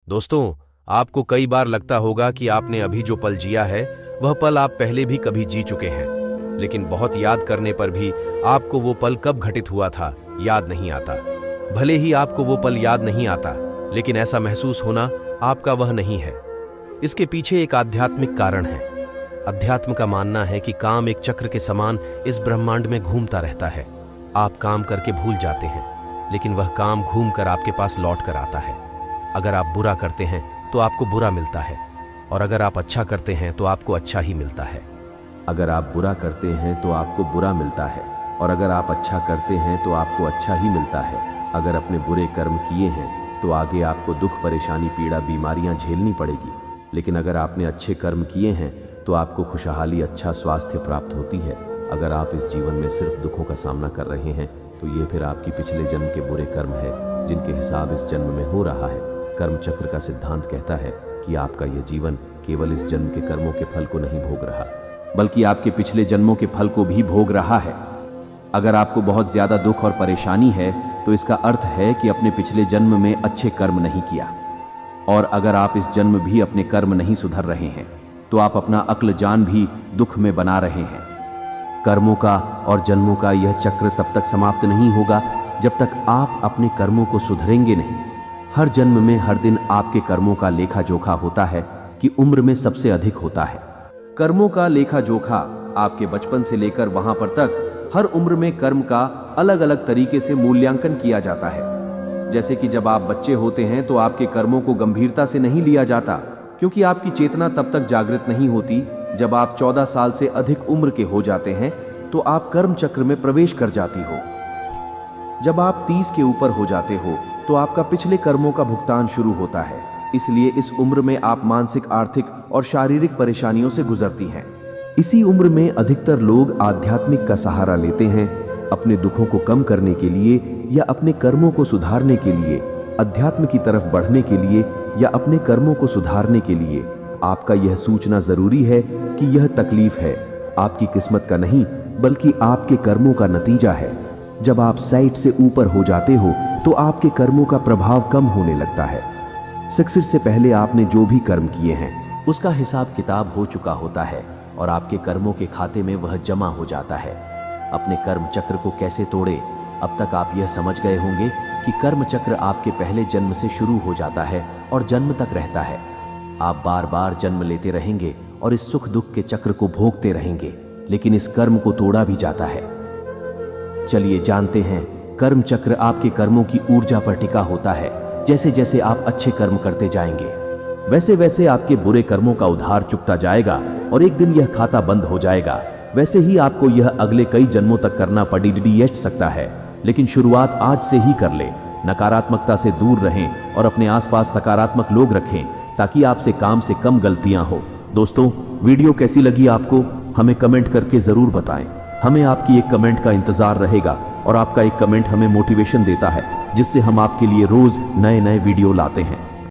दोस्तों, आपको कई बार लगता होगा कि आपने अभी जो पल जिया है वह पल आप पहले भी कभी जी चुके हैं, लेकिन बहुत याद करने पर भी आपको वो पल कब घटित हुआ था याद नहीं आता। भले ही आपको वो पल याद नहीं आता, लेकिन ऐसा महसूस होना आपका वह नहीं है। इसके पीछे एक आध्यात्मिक कारण है। अध्यात्म का मानना है कि काम एक चक्र के समान इस ब्रह्मांड में घूमता रहता है। आप काम करके भूल जाते हैं, लेकिन वह काम घूम कर आपके पास लौट कर आता है। अगर आप बुरा करते हैं तो आपको बुरा मिलता है, और अगर आप अच्छा करते हैं तो आपको अच्छा ही मिलता है। अगर आप बुरा करते हैं तो आपको बुरा मिलता है, और अगर आप अच्छा करते हैं तो आपको अच्छा ही मिलता है। अगर अपने बुरे कर्म किए हैं तो आगे आपको दुख, परेशानी, पीड़ा, बीमारियां झेलनी पड़ेगी, लेकिन अगर आपने अच्छे कर्म किए हैं तो आपको खुशहाली, अच्छा स्वास्थ्य प्राप्त होती है। अगर आप इस जीवन में सिर्फ दुखों का सामना कर रहे हैं तो ये फिर आपकी पिछले जन्म के बुरे कर्म है, जिनके हिसाब इस जन्म में हो रहा है। कर्म चक्र का सिद्धांत कहता है कि आपका यह जीवन केवल इस जन्म के कर्मों के फल को नहीं भोग रहा, बल्कि आपके पिछले जन्मों के फल को भी भोग रहा है। अगर आपको बहुत ज्यादा दुख और परेशानी है तो इसका अर्थ है कि अपने पिछले जन्म में अच्छे कर्म नहीं किया, और अगर आप इस जन्म भी अपने कर्म नहीं सुधर रहे हैं तो आप अपना अक्ल जान भी दुख में बना रहे हैं। कर्मों का और जन्मों का यह चक्र तब तक समाप्त नहीं होगा जब तक आप अपने कर्मों को सुधरेंगे नहीं। हर जन्म में हर दिन आपके कर्मों का लेखा जोखा होता है कि उम्र में सबसे अधिक होता है। कर्मों का लेखा जोखा आपके बचपन से लेकर वहां पर तक हर उम्र में कर्म का अलग अलग तरीके से मूल्यांकन किया जाता है। जैसे कि जब आप बच्चे होते हैं तो आपके कर्मों को गंभीरता से नहीं लिया जाता, क्योंकि आपकी चेतना तब तक जागृत नहीं होती। जब आप 14 साल से अधिक उम्र के हो जाते हैं तो आप कर्म चक्र में प्रवेश कर जाती हो। जब आप 30 के ऊपर हो जाते हो तो आपका पिछले कर्मों का भुगतान शुरू होता है। इसलिए इस उम्र में आप मानसिक, आर्थिक और शारीरिक परेशानियों से गुजरती हैं। इसी उम्र में अधिकतर लोग आध्यात्मिक का सहारा लेते हैं, अपने दुखों को कम करने के लिए या अपने कर्मों को सुधारने के लिए, अध्यात्म की तरफ बढ़ने के लिए या अपने कर्मों को सुधारने के लिए। आपका यह सूचना जरूरी है कि यह तकलीफ है आपकी किस्मत का नहीं, बल्कि आपके कर्मों का नतीजा है। जब आप साइट से ऊपर हो जाते हो तो आपके कर्मों का प्रभाव कम होने लगता है। सक्सेस से पहले आपने जो भी कर्म किए हैं उसका हिसाब किताब हो चुका होता है, और आपके कर्मों के खाते में वह जमा हो जाता है। अपने कर्म चक्र को कैसे तोड़े? अब तक आप यह समझ गए होंगे कि कर्म चक्र आपके पहले जन्म से शुरू हो जाता है और जन्म तक रहता है। आप बार बार जन्म लेते रहेंगे और इस सुख दुख के चक्र को भोगते रहेंगे, लेकिन इस कर्म को तोड़ा भी जाता है। चलिए जानते हैं, कर्म चक्र आपके कर्मों की ऊर्जा पर टिका होता है। जैसे जैसे आप अच्छे कर्म करते जाएंगे, वैसे वैसे आपके बुरे कर्मों का उधार चुकता जाएगा, और एक दिन यह खाता बंद हो जाएगा। वैसे ही आपको यह अगले कई जन्मों तक करना पड़ सकता है, लेकिन शुरुआत आज से ही कर ले। नकारात्मकता से दूर रहें और अपने आसपास सकारात्मक लोग रखें, ताकि आपसे काम से कम गलतियां हो। दोस्तों, वीडियो कैसी लगी आपको हमें कमेंट करके जरूर बताएं। हमें आपकी एक कमेंट का इंतजार रहेगा, और आपका एक कमेंट हमें मोटिवेशन देता है, जिससे हम आपके लिए रोज नए नए वीडियो लाते हैं।